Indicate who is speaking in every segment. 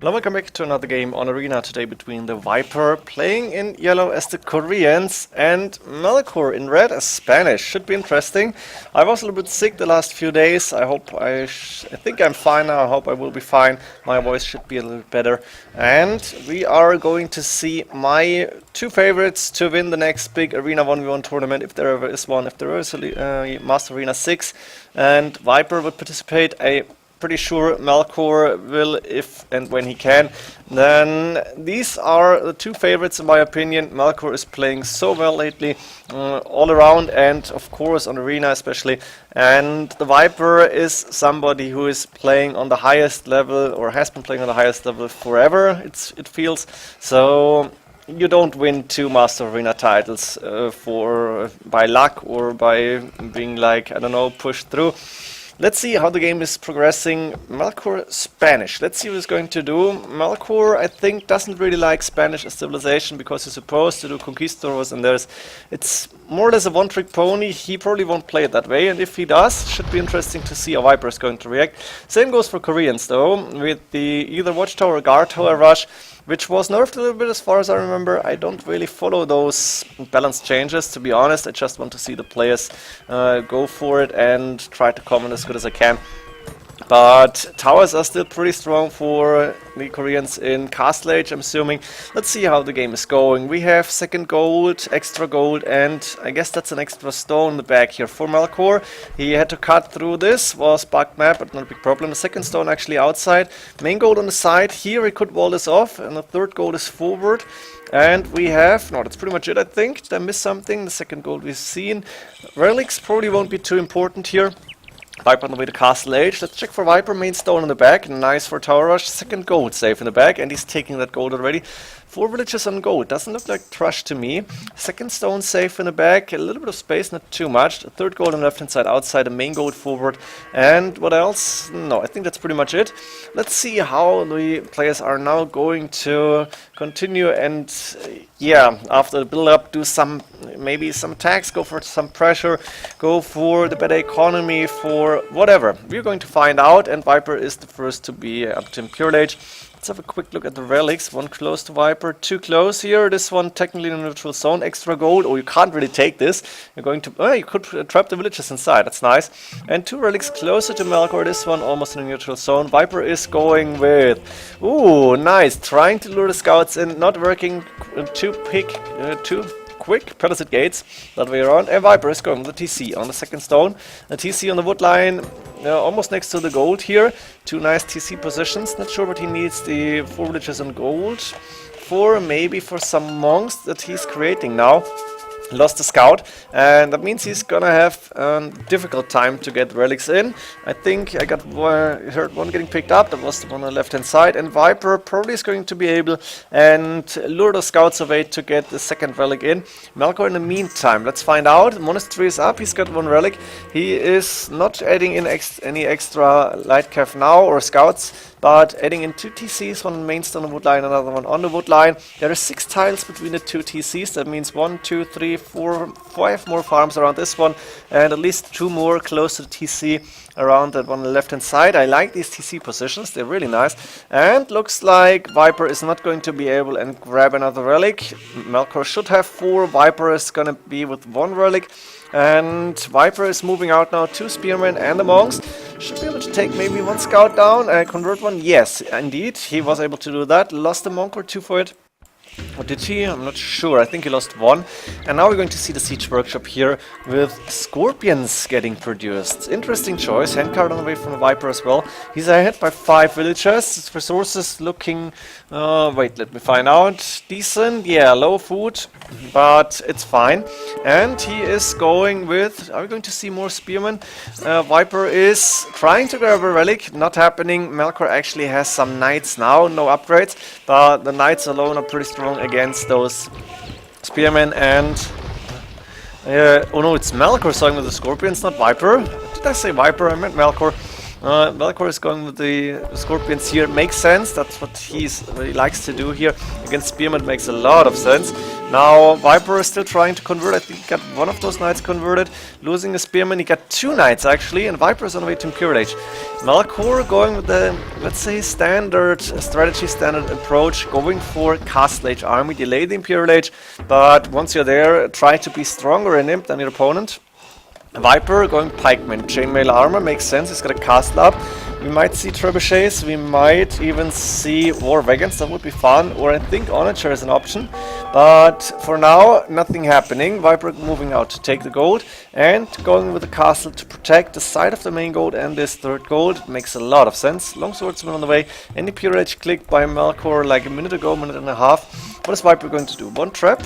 Speaker 1: Hello, welcome back to another game on Arena today between the Viper playing in yellow as the Koreans and Melkor in red as Spanish. Should be interesting. I was a little bit sick the last few days. I hope I think I'm fine now. I hope I will be fine. My voice should be a little bit better. And we are going to see my two favorites to win the next big Arena 1v1 tournament, if there ever is one, if there is a Master Arena 6 and Viper would participate. Pretty sure Melkor will if and when he can. Then these are the two favorites in my opinion. Melkor is playing so well lately, all around and of course on Arena especially. And the Viper is somebody who is playing on the highest level, or has been playing on the highest level forever, it feels. So you don't win two Master Arena titles by luck or by being like, I don't know, pushed through. Let's see how the game is progressing. Melkor Spanish. Let's see what he's going to do. Melkor, I think, doesn't really like Spanish as civilization because he's supposed to do Conquistadors, and it's more or less a one-trick pony. He probably won't play it that way, and if he does, should be interesting to see how Viper is going to react. Same goes for Koreans, though, with the either Watchtower or Guard Tower rush, which was nerfed a little bit as far as I remember. I don't really follow those balance changes, to be honest. I just want to see the players go for it and try to comment as good as I can. But towers are still pretty strong for the Koreans in Castle Age, I'm assuming. Let's see how the game is going. We have second gold, extra gold, and I guess that's an extra stone in the back here for Melkor. He had to cut through this, was bugged map, but not a big problem. The second stone actually outside. Main gold on the side. Here he could wall this off, and the third gold is forward. And we have, no, that's pretty much it, I think. Did I miss something? The second gold we've seen. Relics probably won't be too important here. Viper on the way to Castle Age. Let's check for Viper. Main stone in the back. Nice for Tower Rush. Second gold safe in the back. And he's taking that gold already. 4 villages on gold. Doesn't look like trash to me. Second stone safe in the back. A little bit of space, not too much. Third gold on the left hand side outside. The main gold forward. And what else? No, I think that's pretty much it. Let's see how the players are now going to continue and yeah, after the build up, do maybe some attacks, go for some pressure, go for the better economy, for whatever. We're going to find out, and Viper is the first to be up to Imperial Age. Let's have a quick look at the relics. One close to Viper, two close here. This one technically in a neutral zone. Extra gold. Oh, you can't really take this. You're going to... Oh, you could trap the villages inside. That's nice. And two relics closer to Melkor. This one almost in a neutral zone. Viper is going with... Ooh, nice. Trying to lure the scouts in. Not working too quick. Palisade gates. That way around. And Viper is going with the TC on the second stone. The TC on the wood line. Almost next to the gold here. Two nice TC positions. Not sure what he needs the 4 villages on gold for. Maybe for some monks that he's creating now. Lost the scout, and that means he's gonna have a difficult time to get relics in. I think I heard one getting picked up. That was the one on the left hand side, and Viper probably is going to be able and lure the scouts away to get the second relic in. Melkor in the meantime, let's find out. Monastery is up. He's got 1 relic. He is not adding in any extra light cav now or scouts, but adding in 2 TCs, one on the main stone on the wood line, another one on the wood line. There are 6 tiles between the 2 TCs. That means 1, 2, 3, 4, 5 more farms around this one, and at least 2 more close to the TC around that one on the left hand side. I like these TC positions, they're really nice. And looks like Viper is not going to be able and grab another relic. Melkor should have 4. Viper is gonna be with 1 relic. And Viper is moving out now, 2 spearmen and the monks. Should be able to take maybe 1 scout down and convert one. Yes, indeed, he was able to do that. Lost a monk or 2 for it. Or did he? I'm not sure. I think he lost 1. And now we're going to see the Siege Workshop here with scorpions getting produced. Interesting choice. Handcard on the way from the Viper as well. He's ahead by 5 villagers. His resources looking... wait, let me find out. Decent. Yeah, low food. But it's fine. And he is going with... Are we going to see more spearmen? Viper is trying to grab a relic. Not happening. Melkor actually has some knights now. No upgrades. But the knights alone are pretty strong against those spearmen. And oh no, it's Melkor starting with the scorpions, not Viper. Did I say Viper? I meant Melkor. Melkor is going with the scorpions here. Makes sense. That's what he likes to do here against spearmen. Makes a lot of sense. Now Viper is still trying to convert. I think he got one of those knights converted, losing a spearman. He got 2 knights actually, and Viper is on the way to Imperial Age. Melkor going with the, let's say, standard strategy, standard approach, going for Castle Age army, delay the Imperial Age, but once you're there, try to be stronger in imp than your opponent. Viper going pikeman, chainmail armor makes sense. He's got a castle up. We might see trebuchets, we might even see war wagons, that would be fun, or I think onager is an option. But for now, nothing happening. Viper moving out to take the gold and going with the castle to protect the side of the main gold and this third gold. It makes a lot of sense. Long swordsman on the way. Any pure edge clicked by Melkor like a minute ago, minute and a half. What is Viper going to do? One trap.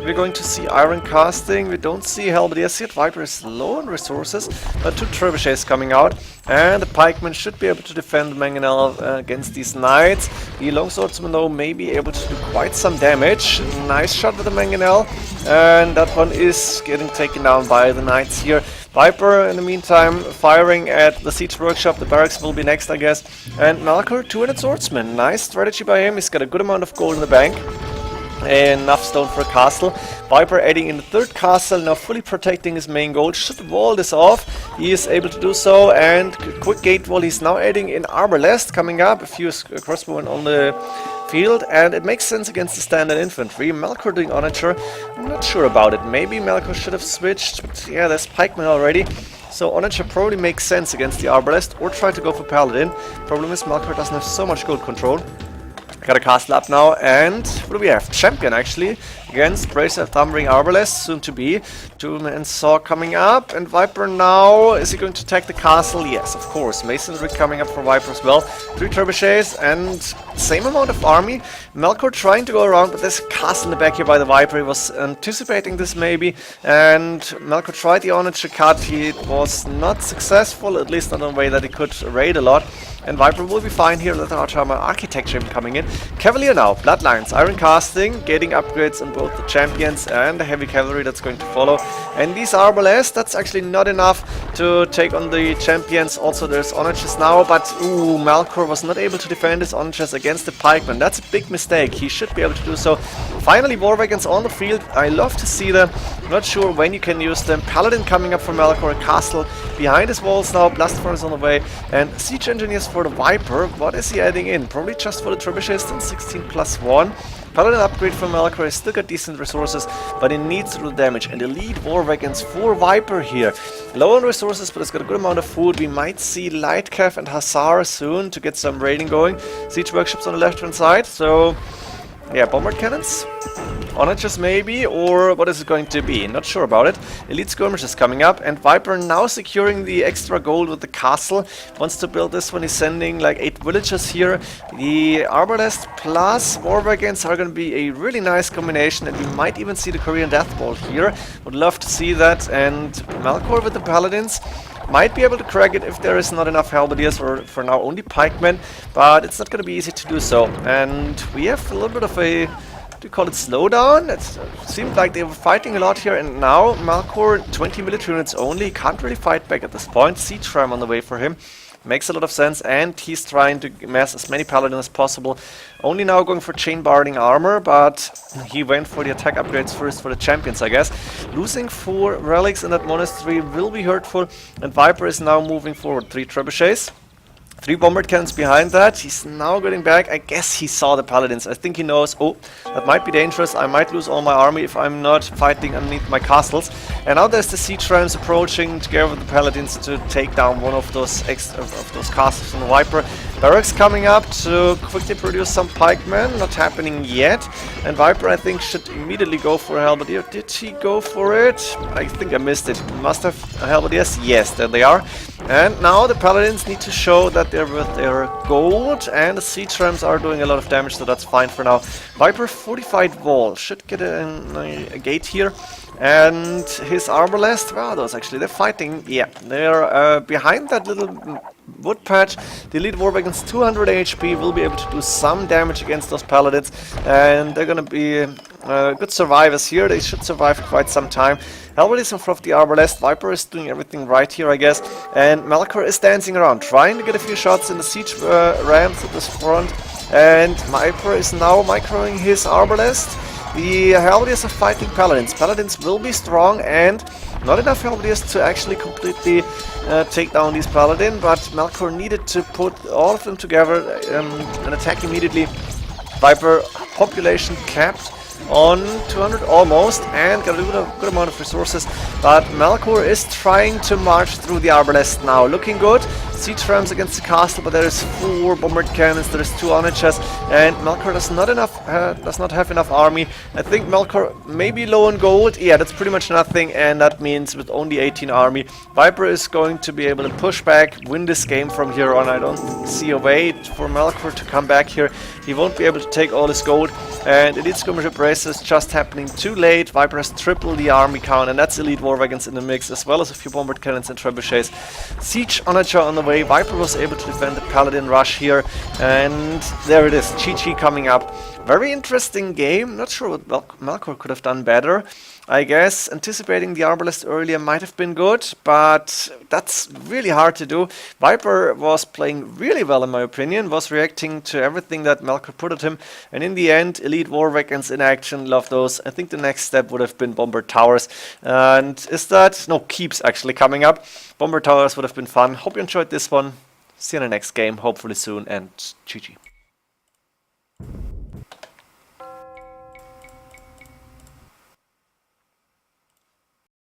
Speaker 1: We're going to see iron casting. We don't see halberdiers yet. Viper is low on resources, but 2 trebuchets coming out. And the pikeman should be able to defend Mangonel against these knights. The longswordsman though may be able to do quite some damage. Nice shot with the Mangonel. And that one is getting taken down by the knights here. Viper, in the meantime, firing at the siege workshop. The barracks will be next, I guess. And Melkor, 200 swordsmen. Nice strategy by him. He's got a good amount of gold in the bank. Enough stone for a castle. Viper adding in the third castle, now fully protecting his main goal. Should wall this off. He is able to do so, and quick gate wall. He's now adding in arbalest coming up. A few crossbowmen on the field, and it makes sense against the standard infantry. Melkor doing onager. I'm not sure about it. Maybe Melkor should have switched, but yeah, there's pikemen already. So onager probably makes sense against the arbalest, or try to go for paladin. Problem is Melkor doesn't have so much gold control. Got a castle up now, and what do we have? Champion actually against Bracer of Thundering Arbalest, soon to be. 2-man saw coming up, and Viper now, is he going to attack the castle? Yes, of course. Masonry coming up for Viper as well. 3 trebuchets and same amount of army. Melkor trying to go around, but there's a castle in the back here by the Viper. He was anticipating this maybe, and Melkor tried the onager cut. He was not successful, at least not in a way that he could raid a lot. And Viper will be fine here. Let the Archhammer Architecture coming in. Cavalier now, Bloodlines, Iron Casting, getting upgrades on both the champions and the heavy cavalry that's going to follow. And these Arbalest, that's actually not enough to take on the champions. Also there's onagers now, but ooh, Melkor was not able to defend his onagers against the pikemen. That's a big mistake. He should be able to do so. Finally, war wagons on the field. I love to see them. Not sure when you can use them. Paladin coming up for Melkor, a castle behind his walls now. Blast Furnace on the way. And Siege Engineers for the Viper. What is he adding in? Probably just for the trebuchets, then 16 plus 1. Paladin upgrade for Melkor. He's still got decent resources, but he needs to do damage. And elite war wagons for Viper here. Low on resources, but it's got a good amount of food. We might see Light Cav and Hussar soon to get some raiding going. Siege workshops on the left hand side. So yeah, bombard cannons. Onagers maybe, or what is it going to be? Not sure about it. Elite skirmish is coming up, and Viper now securing the extra gold with the castle. Wants to build this one. He's sending like 8 villagers here. The Arbalest plus war wagons are going to be a really nice combination, and we might even see the Korean Death Bolt here. Would love to see that. And Melkor with the paladins might be able to crack it if there is not enough halberdiers, or for now only pikemen, but it's not going to be easy to do so. And we have a little bit of a, do you call it slowdown? It seemed like they were fighting a lot here, and now Melkor, 20 military units only, can't really fight back at this point. Siege ram on the way for him. Makes a lot of sense, and he's trying to mass as many paladins as possible. Only now going for chain barding armor, but he went for the attack upgrades first for the champions, I guess. Losing 4 relics in that monastery will be hurtful, and Viper is now moving forward. 3 trebuchets. 3 bombard cannons behind that. He's now getting back. I guess he saw the paladins. I think he knows, oh, that might be dangerous. I might lose all my army if I'm not fighting underneath my castles. And now there's the siege rams approaching together with the paladins to take down one of those castles on the Viper. Barracks coming up to quickly produce some pikemen. Not happening yet. And Viper, I think, should immediately go for a halberdier. Did he go for it? I think I missed it. Must have halberdiers. Yes, there they are. And now the paladins need to show that they're with their gold, and the siege rams are doing a lot of damage, so that's fine for now. Viper fortified wall should get a gate here, and his arbalest, wow, those actually, they're fighting, yeah, they're behind that little wood patch. The elite war wagons 200 HP will be able to do some damage against those paladins, and they're gonna be good survivors here. They should survive quite some time. Halberd is in front of the arbalest. Viper is doing everything right here, I guess, and Melkor is dancing around, trying to get a few shots in the siege rams at this front, and Viper is now microing his arbalest. The Halberdiers are fighting Paladins. Paladins will be strong and not enough Halberdiers to actually completely take down these Paladin, but Melkor needed to put all of them together and attack immediately. Viper population capped on 200 almost, and got a good amount of resources, but Melkor is trying to march through the Arbalest now. Looking good. Siege rams against the castle, but there is 4 bombard cannons, there is 2 onagers, and Melkor does not have enough army. I think Melkor may be low on gold. Yeah, that's pretty much nothing, and that means with only 18 army, Viper is going to be able to push back, win this game from here on. I don't see a way for Melkor to come back here. He won't be able to take all his gold, and Elite Skirmisher Braces just happening too late. Viper has tripled the army count, and that's Elite War Wagons in the mix, as well as a few bombard cannons and trebuchets. Siege Onager on the way. Viper was able to defend the Paladin rush here, and there it is, GG coming up. Very interesting game. Not sure what Melkor could have done better. I guess anticipating the Arbalest earlier might have been good, but that's really hard to do. Viper was playing really well in my opinion, was reacting to everything that Melkor put at him, and in the end, Elite War Wagons in action, love those. I think the next step would have been Bombard Towers, and is that? No, Keeps actually coming up. Bombard Towers would have been fun. Hope you enjoyed this one. See you in the next game, hopefully soon, and GG.